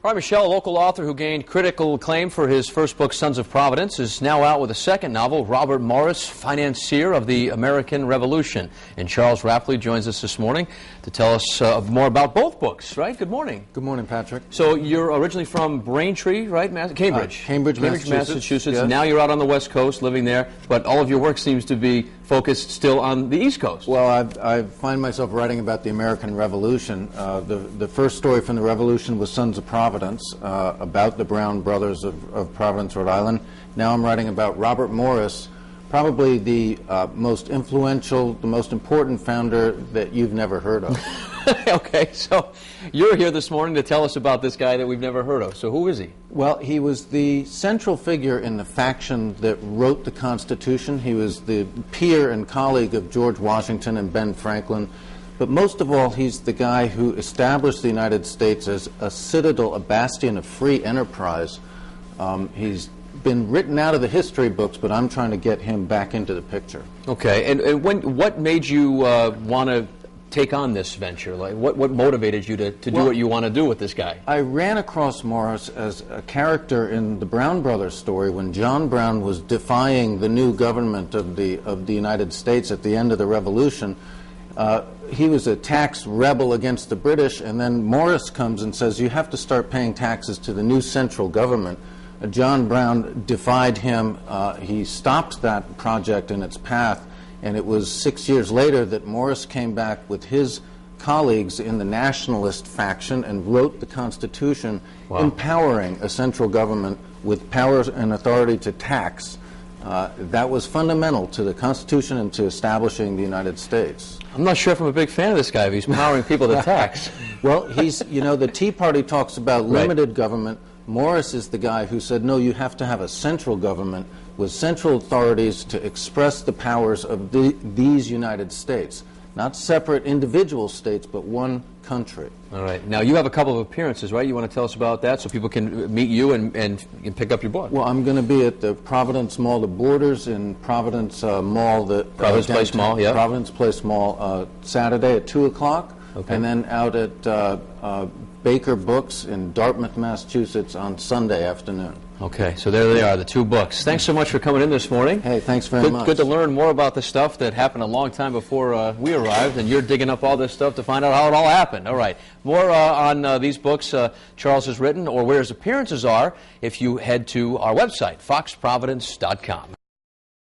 All right, Michelle, a local author who gained critical acclaim for his first book, Sons of Providence, is now out with a second novel, Robert Morris, Financier of the American Revolution. And Charles Rapley joins us this morning to tell us more about both books, right? Good morning. Good morning, Patrick. So you're originally from Braintree, right? Cambridge. Cambridge, Massachusetts. Yes. Now you're out on the West Coast living there, but all of your work seems to be focused still on the East Coast. Well, I find myself writing about the American Revolution. The first story from the Revolution was Sons of Providence, about the Brown brothers of Providence, Rhode Island. Now I'm writing about Robert Morris, probably the most influential, the most important founder that you've never heard of. Okay, so you're here this morning to tell us about this guy that we've never heard of. So who is he? Well, he was the central figure in the faction that wrote the Constitution. He was the peer and colleague of George Washington and Ben Franklin. But most of all, he's the guy who established the United States as a citadel, a bastion of free enterprise. He's been written out of the history books, but I'm trying to get him back into the picture. Okay, and what made you want to take on this venture? Like, what motivated you to do what you want to do with this guy? I ran across Morris as a character in the Brown Brothers story when John Brown was defying the new government of the United States at the end of the Revolution. He was a tax rebel against the British, and then Morris comes and says, you have to start paying taxes to the new central government. John Brown defied him. He stopped that project in its path, and it was 6 years later that Morris came back with his colleagues in the nationalist faction and wrote the Constitution, empowering a central government with powers and authority to tax. That was fundamental to the Constitution and to establishing the United States. I'm not sure if I'm a big fan of this guy if he's empowering people to tax. Well, the Tea Party talks about limited government. Morris is the guy who said, no, you have to have a central government with central authorities to express the powers of these United States. Not separate individual states, but one country. All right. Now, you have a couple of appearances, right? You want to tell us about that so people can meet you and pick up your book? Well, I'm going to be at the Providence Mall, the Borders in Providence Mall. Providence Place Mall, yeah. Providence Place Mall, Saturday at 2 o'clock. Okay. And then out at Baker Books in Dartmouth, Massachusetts on Sunday afternoon. Okay, so there they are, the two books. Thanks so much for coming in this morning. Hey, thanks very much. Good to learn more about the stuff that happened a long time before we arrived, and you're digging up all this stuff to find out how it all happened. All right, more on these books Charles has written or where his appearances are if you head to our website, foxprovidence.com.